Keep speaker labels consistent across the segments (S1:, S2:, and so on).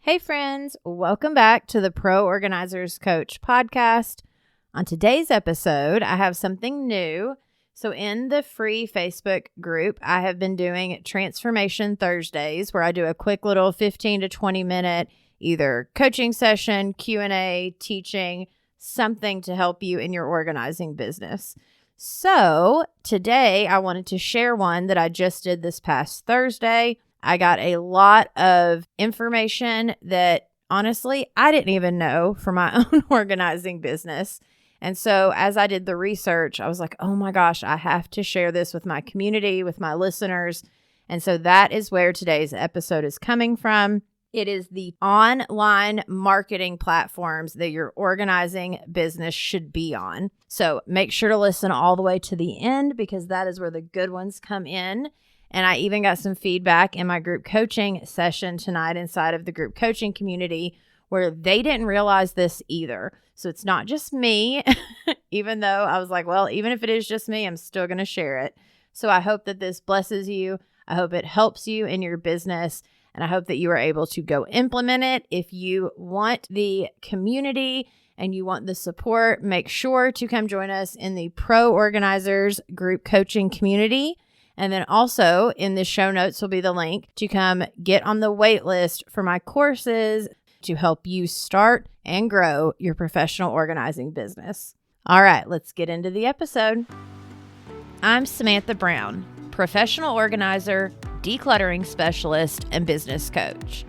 S1: Hey friends, welcome back to the Pro Organizers Coach podcast. On today's episode, I have something new. So in the free Facebook group, I have been doing Transformation Thursdays where I do a quick little 15 to 20 minute either coaching session, Q&A, teaching, something to help you in your organizing business. So today I wanted to share one that I just did this past Thursday. I got a lot of information that honestly, I didn't even know for my own organizing business. And so as I did the research, I was like, oh my gosh, I have to share this with my community, with my listeners. And so that is where today's episode is coming from. It is the online marketing platforms that your organizing business should be on. So make sure to listen all the way to the end because that is where the good ones come in. And I even got some feedback in my group coaching session tonight inside of the group coaching community where they didn't realize this either. So it's not just me, even though I was like, well, even if it is just me, I'm still going to share it. So I hope that this blesses you. I hope it helps you in your business. And I hope that you are able to go implement it. If you want the community and you want the support, make sure to come join us in the Pro Organizers group coaching community. And then also in the show notes will be the link to come get on the wait list for my courses to help you start and grow your professional organizing business. All right, let's get into the episode. I'm Samantha Brown, professional organizer, decluttering specialist, and business coach.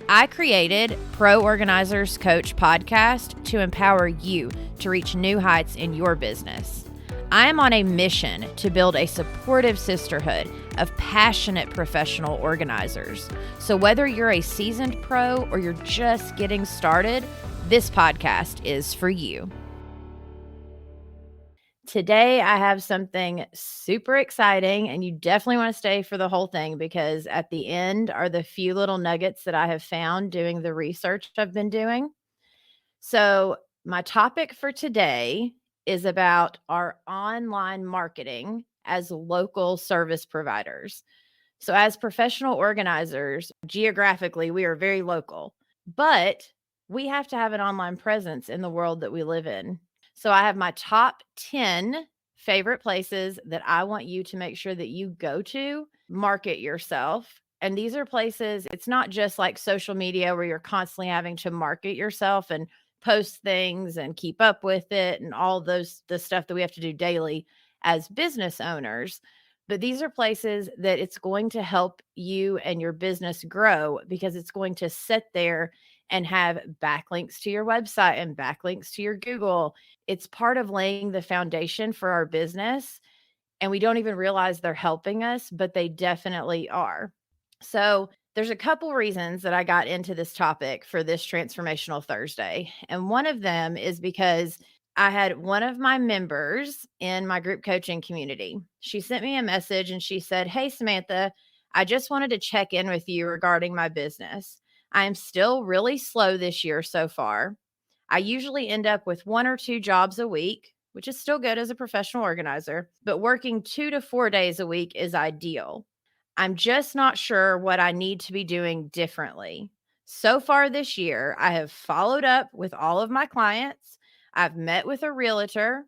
S1: I created Pro Organizers Coach podcast to empower you to reach new heights in your business. I am on a mission to build a supportive sisterhood of passionate professional organizers. So whether you're a seasoned pro or you're just getting started, this podcast is for you. Today, I have something super exciting, and you definitely want to stay for the whole thing because at the end are the few little nuggets that I have found doing the research I've been doing. So my topic for today is about our online marketing as local service providers. So as professional organizers, geographically, we are very local, but we have to have an online presence in the world that we live in. So I have my top 10 favorite places that I want you to make sure that you go to market yourself. And these are places, it's not just like social media where you're constantly having to market yourself and post things and keep up with it and all the stuff that we have to do daily as business owners. But these are places that it's going to help you and your business grow because it's going to sit there and have backlinks to your website and backlinks to your Google. It's part of laying the foundation for our business. And we don't even realize they're helping us, but they definitely are. So there's a couple reasons that I got into this topic for this Transformational Thursday. And one of them is because I had one of my members in my group coaching community. She sent me a message and she said, "Hey, Samantha, I just wanted to check in with you regarding my business. I am still really slow this year so far. I usually end up with 1 or 2 jobs a week, which is still good as a professional organizer, but working 2 to 4 days a week is ideal. I'm just not sure what I need to be doing differently. So far this year, I have followed up with all of my clients. I've met with a realtor.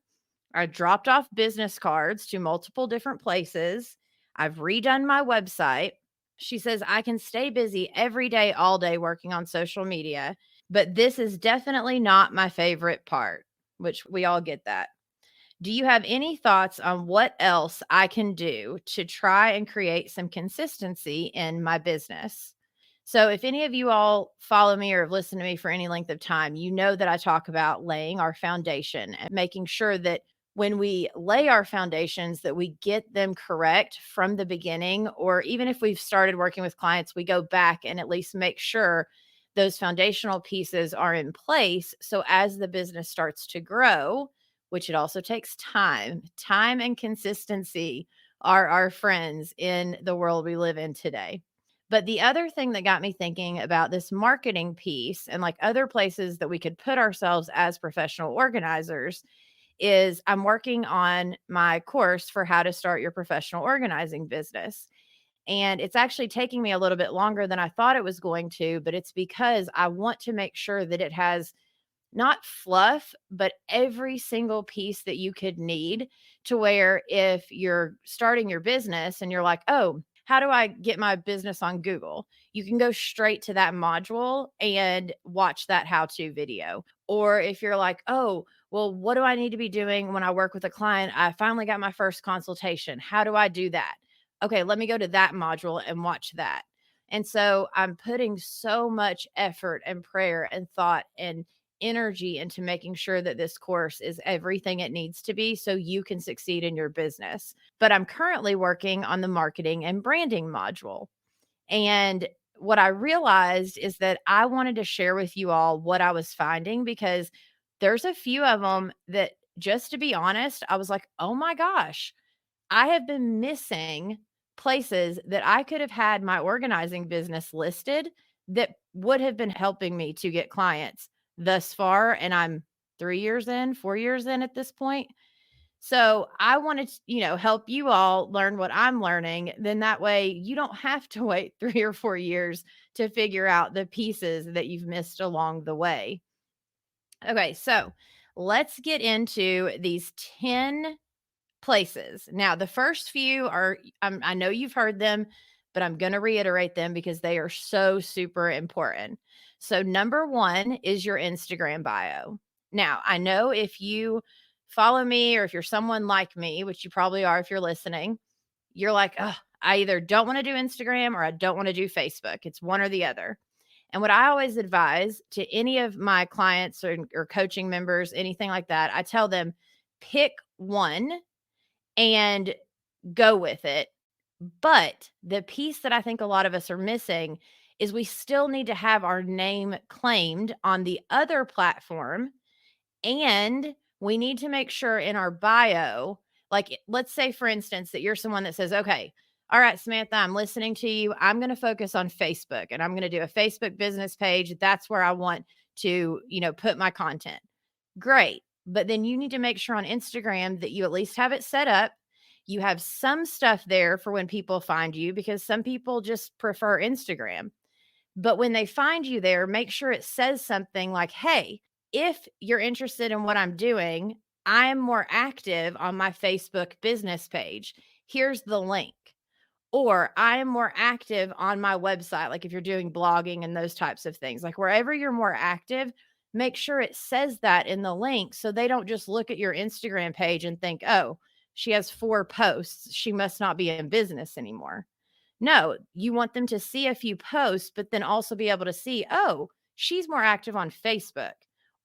S1: I dropped off business cards to multiple different places. I've redone my website." She says, "I can stay busy every day, all day working on social media, but this is definitely not my favorite part," which we all get that. "Do you have any thoughts on what else I can do to try and create some consistency in my business?" So if any of you all follow me or have listened to me for any length of time, you know that I talk about laying our foundation and making sure that when we lay our foundations that we get them correct from the beginning, or even if we've started working with clients, we go back and at least make sure those foundational pieces are in place. So as the business starts to grow, which it also takes time and consistency are our friends in the world we live in today. But the other thing that got me thinking about this marketing piece and like other places that we could put ourselves as professional organizers is I'm working on my course for how to start your professional organizing business. And it's actually taking me a little bit longer than I thought it was going to, but it's because I want to make sure that it has not fluff, but every single piece that you could need to where if you're starting your business and you're like, oh, how do I get my business on Google? You can go straight to that module and watch that how to video. Or if you're like, oh, well, what do I need to be doing when I work with a client? I finally got my first consultation. How do I do that? Okay, let me go to that module and watch that. And so I'm putting so much effort and prayer and thought and energy into making sure that this course is everything it needs to be so you can succeed in your business. But I'm currently working on the marketing and branding module. And what I realized is that I wanted to share with you all what I was finding because there's a few of them that, just to be honest, I was like, oh my gosh, I have been missing places that I could have had my organizing business listed that would have been helping me to get clients thus far. And I'm 3 years in, 4 years in at this point. So I wanted to, help you all learn what I'm learning. Then that way you don't have to wait 3 or 4 years to figure out the pieces that you've missed along the way. Okay, so let's get into these 10 places. Now, the first few are, I know you've heard them, but I'm going to reiterate them because they are so super important. So, number one is your Instagram bio. Now, I know if you follow me or if you're someone like me, which you probably are if you're listening, you're like, oh, I either don't want to do Instagram or I don't want to do Facebook. It's one or the other. And what I always advise to any of my clients or coaching members, anything like that, I tell them pick one and go with it. But the piece that I think a lot of us are missing is we still need to have our name claimed on the other platform. And we need to make sure in our bio, like let's say, for instance, that you're someone that says, okay, all right, Samantha, I'm listening to you. I'm going to focus on Facebook and I'm going to do a Facebook business page. That's where I want to, put my content. Great. But then you need to make sure on Instagram that you at least have it set up. You have some stuff there for when people find you because some people just prefer Instagram. But when they find you there, make sure it says something like, hey, if you're interested in what I'm doing, I am more active on my Facebook business page. Here's the link. Or I am more active on my website, like if you're doing blogging and those types of things, like wherever you're more active, make sure it says that in the link so they don't just look at your Instagram page and think, oh, she has 4 posts. She must not be in business anymore. No, you want them to see a few posts, but then also be able to see, oh, she's more active on Facebook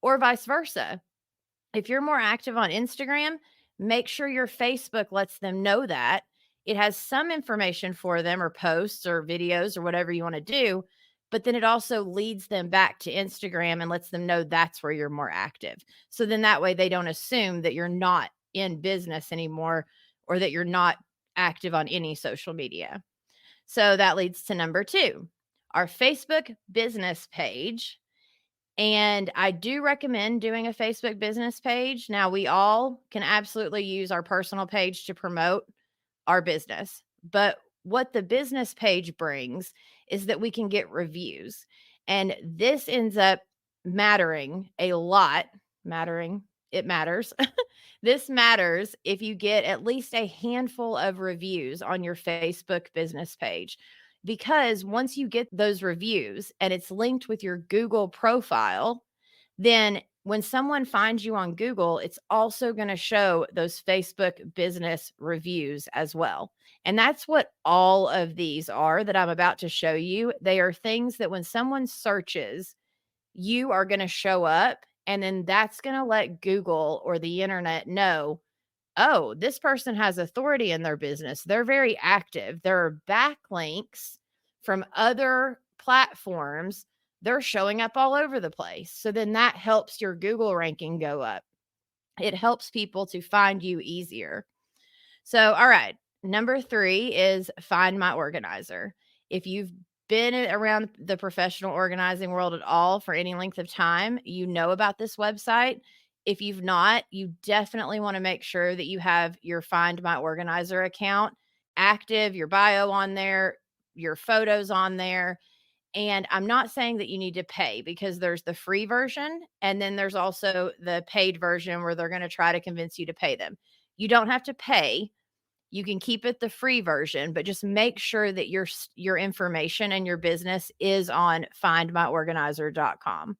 S1: or vice versa. If you're more active on Instagram, make sure your Facebook lets them know that. It has some information for them or posts or videos or whatever you want to do, but then it also leads them back to Instagram and lets them know that's where you're more active. So then that way they don't assume that you're not in business anymore or that you're not active on any social media. So that leads to number 2, our Facebook business page. And I do recommend doing a Facebook business page. Now, we all can absolutely use our personal page to promote our business. But what the business page brings is that we can get reviews. And this ends up mattering a lot. It matters. This matters if you get at least a handful of reviews on your Facebook business page. Because once you get those reviews and it's linked with your Google profile, then when someone finds you on Google, it's also going to show those Facebook business reviews as well. And that's what all of these are that I'm about to show you. They are things that when someone searches, you are going to show up. And then that's going to let Google or the internet know, oh, this person has authority in their business. They're very active. There are backlinks from other platforms. They're showing up all over the place. So then that helps your Google ranking go up. It helps people to find you easier. So, all right. Number 3 is find my organizer. If you've been around the professional organizing world at all for any length of time, you know about this website. If you've not, you definitely want to make sure that you have your Find My Organizer account active, your bio on there, your photos on there. And I'm not saying that you need to pay because there's the free version and then there's also the paid version where they're going to try to convince you to pay them. You don't have to pay. You can keep it the free version, but just make sure that your information and your business is on findmyorganizer.com.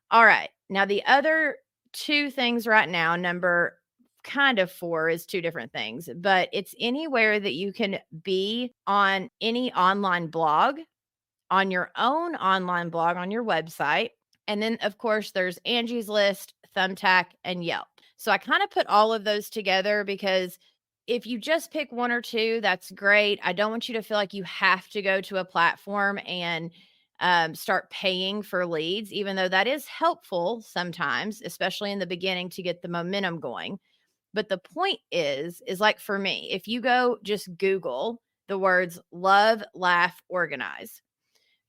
S1: All right. Now the other two things right now, number kind of four is two different things, but it's anywhere that you can be on any online blog, on your own online blog on your website. And then, of course, there's Angie's List, Thumbtack, and Yelp. So I kind of put all of those together because if you just pick one or two, that's great. I don't want you to feel like you have to go to a platform and start paying for leads, even though that is helpful sometimes, especially in the beginning to get the momentum going. But the point is like for me, if you go just Google the words love, laugh, organize,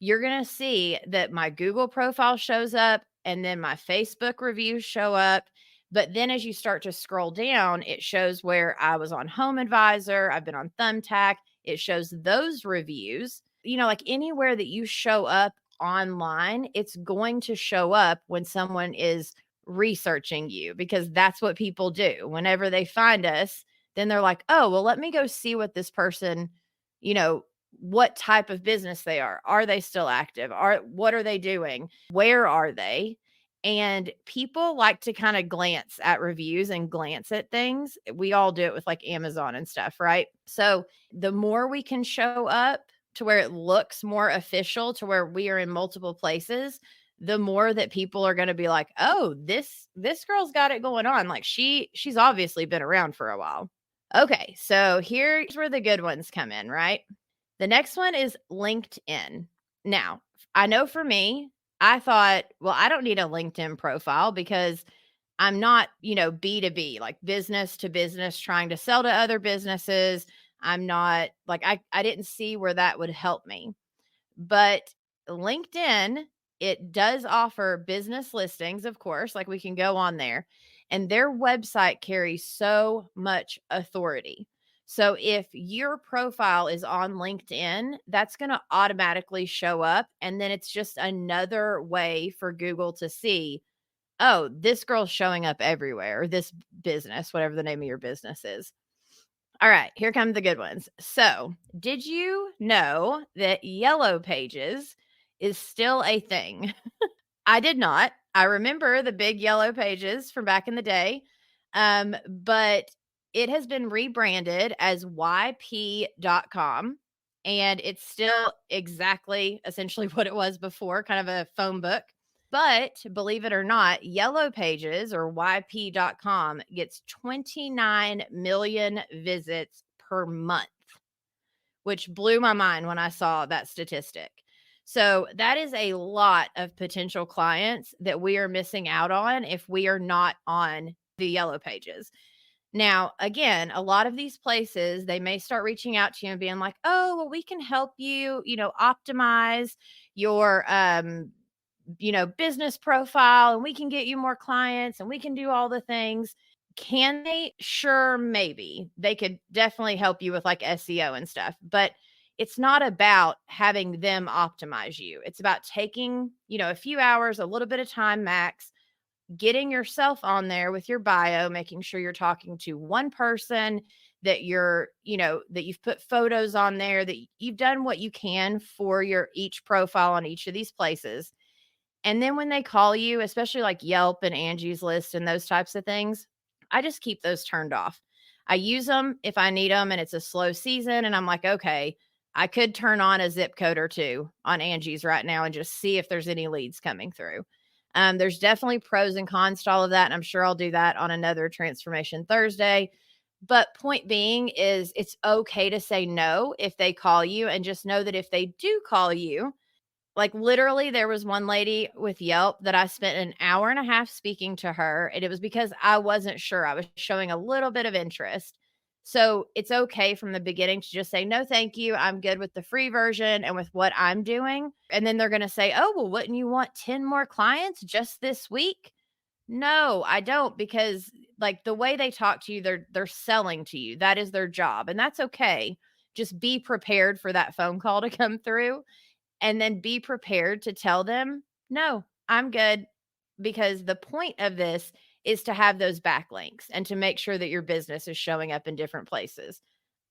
S1: you're going to see that my Google profile shows up and then my Facebook reviews show up. But then as you start to scroll down, it shows where I was on Home Advisor, I've been on Thumbtack, it shows those reviews. Like anywhere that you show up online, it's going to show up when someone is researching you because that's what people do. Whenever they find us, then they're like, oh, well, let me go see what this person, you know, what type of business they are. Are they still active? What are they doing? Where are they? And people like to kind of glance at reviews and glance at things. We all do it with like Amazon and stuff, right? So the more we can show up to where it looks more official, to where we are in multiple places, the more that people are going to be like, "Oh, this girl's got it going on. Like she's obviously been around for a while." Okay, so here's where the good ones come in, right? The next one is LinkedIn. Now, I know for me, I thought, well, I don't need a LinkedIn profile because I'm not, B2B, like business to business, trying to sell to other businesses. I'm not like, I didn't see where that would help me. But LinkedIn, it does offer business listings, of course, like we can go on there, and their website carries so much authority. So if your profile is on LinkedIn, that's going to automatically show up. And then it's just another way for Google to see, oh, this girl's showing up everywhere, or this business, whatever the name of your business is. All right, here come the good ones. So, did you know that Yellow Pages is still a thing? I did not. I remember the big Yellow Pages from back in the day, but it has been rebranded as YP.com, and it's still exactly essentially what it was before, kind of a phone book. But believe it or not, Yellow Pages or YP.com gets 29 million visits per month, which blew my mind when I saw that statistic. So that is a lot of potential clients that we are missing out on if we are not on the Yellow Pages. Now, again, a lot of these places, they may start reaching out to you and being like, "Oh, well, we can help you, optimize your business profile and we can get you more clients and we can do all the things." Can they? Sure, maybe. They could definitely help you with like SEO and stuff, but it's not about having them optimize you. It's about taking, a few hours, a little bit of time max, getting yourself on there with your bio, making sure you're talking to one person, that that you've put photos on there, that you've done what you can for your each profile on each of these places. And then when they call you, especially like Yelp and Angie's List and those types of things, I just keep those turned off. I use them if I need them and it's a slow season and I'm like, okay, I could turn on a zip code or two on Angie's right now and just see if there's any leads coming through. There's definitely pros and cons to all of that. And I'm sure I'll do that on another Transformation Thursday. But point being is it's okay to say no if they call you, and just know that if they do call you, like literally there was one lady with Yelp that I spent an hour and a half speaking to her, and it was because I wasn't sure. I was showing a little bit of interest. So it's okay from the beginning to just say, no, thank you. I'm good with the free version and with what I'm doing. And then they're going to say, oh, well, wouldn't you want 10 more clients just this week? No, I don't, because like the way they talk to you, they're selling to you. That is their job. And that's okay. just be prepared for that phone call to come through, and then be prepared to tell them, no, I'm good. Because the point of this is to have those backlinks and to make sure that your business is showing up in different places.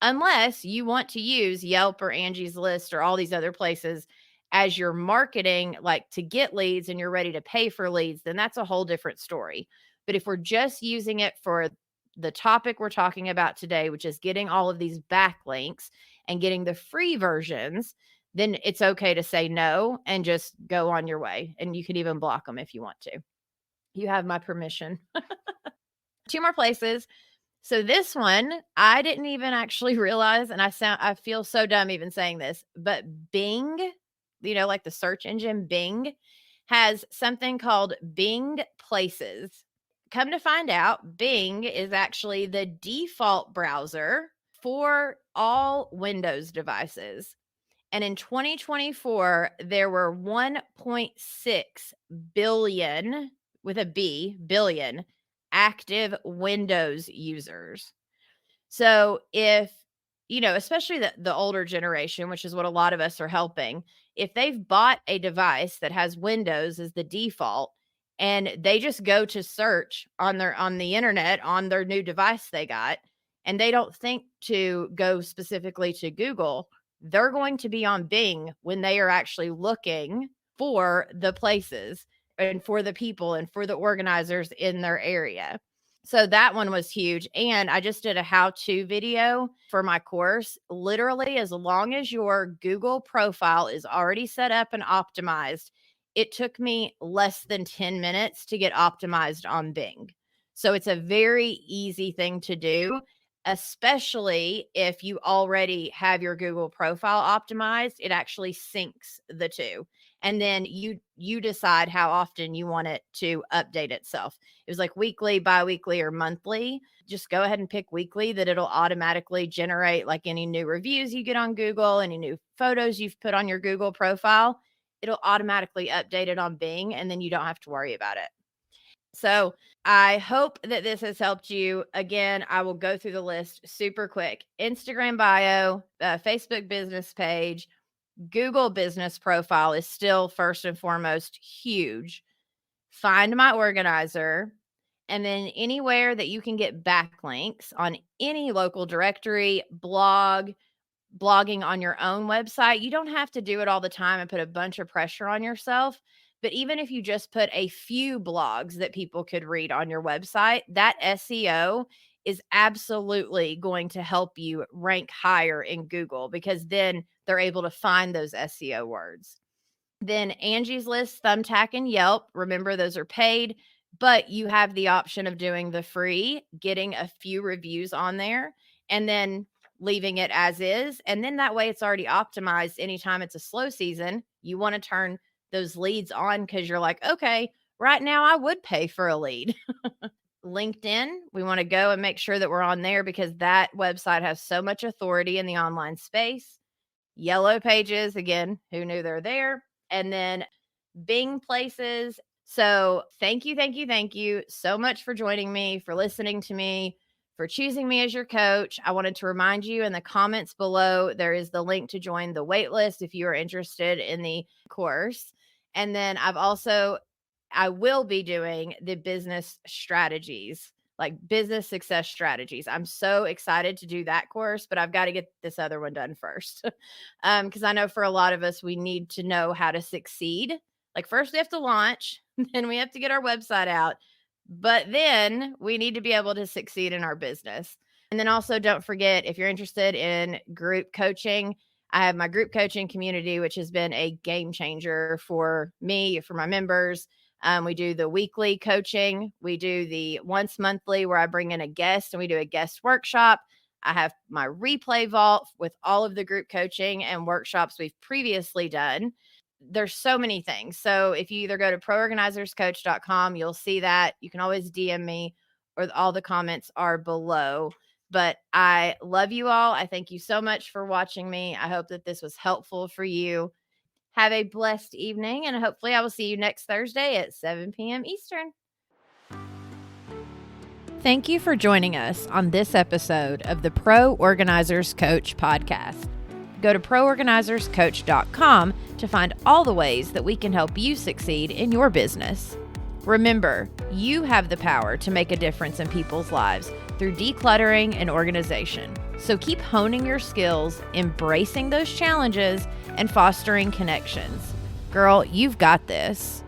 S1: Unless you want to use Yelp or Angie's List or all these other places as your marketing, like to get leads and you're ready to pay for leads, then that's a whole different story. But if we're just using it for the topic we're talking about today, which is getting all of these backlinks and getting the free versions, then it's okay to say no and just go on your way. And you can even block them if you want to. You have my permission. Two more places. So this one, I didn't even actually realize, and I feel so dumb even saying this, but Bing, like the search engine Bing, has something called Bing Places. Come to find out, Bing is actually the default browser for all Windows devices. And in 2024, there were 1.6 billion, with a B, billion, active Windows users. So if, especially the older generation, which is what a lot of us are helping, if they've bought a device that has Windows as the default and they just go to search on the internet on their new device they got, and they don't think to go specifically to Google, they're going to be on Bing when they are actually looking for the places and for the people and for the organizers in their area. So that one was huge. And I just did a how-to video for my course. Literally, as long as your Google profile is already set up and optimized, it took me less than 10 minutes to get optimized on Bing. So it's a very easy thing to do, especially if you already have your Google profile optimized. It actually syncs the two. And then you decide how often you want it to update itself. It was like weekly, biweekly, or monthly. Just go ahead and pick weekly, that it'll automatically generate like any new reviews you get on Google, any new photos you've put on your Google profile. It'll automatically update it on Bing, and then you don't have to worry about it. So I hope that this has helped you. Again, I will go through the list super quick. Instagram bio, Facebook business page, Google business profile is still first and foremost huge. Find My Organizer, and then anywhere that you can get backlinks on any local directory, blogging on your own website. You don't have to do it all the time and put a bunch of pressure on yourself. But even if you just put a few blogs that people could read on your website, that SEO is absolutely going to help you rank higher in Google, because then they're able to find those SEO words. Then Angie's List, Thumbtack, and Yelp. Remember, those are paid, but you have the option of doing the free, getting a few reviews on there, and then leaving it as is. And then that way it's already optimized. Anytime it's a slow season, you want to turn those leads on because you're like, okay, right now I would pay for a lead. LinkedIn, we want to go and make sure that we're on there because that website has so much authority in the online space. Yellow Pages, again, who knew they're there? And then Bing Places. So thank you so much for joining me, for listening to me, for choosing me as your coach. I wanted to remind you, in the comments below, there is the link to join the waitlist if you are interested in the course. And then I will be doing the business strategies, like business success strategies. I'm so excited to do that course, but I've got to get this other one done first. Because I know for a lot of us, we need to know how to succeed. Like, first we have to launch, then we have to get our website out, but then we need to be able to succeed in our business. And then also, don't forget, if you're interested in group coaching, I have my group coaching community, which has been a game changer for me, for my members. We do the weekly coaching. We do the once monthly where I bring in a guest and we do a guest workshop. I have my replay vault with all of the group coaching and workshops we've previously done. There's so many things. So if you either go to proorganizerscoach.com, you'll see that. You can always DM me, or all the comments are below. But I love you all. I thank you so much for watching me. I hope that this was helpful for you. Have a blessed evening, and hopefully I will see you next Thursday at 7 p.m. Eastern. Thank you for joining us on this episode of the Pro Organizers Coach podcast. Go to proorganizerscoach.com to find all the ways that we can help you succeed in your business. Remember, you have the power to make a difference in people's lives through decluttering and organization. So keep honing your skills, embracing those challenges, and fostering connections. Girl, you've got this.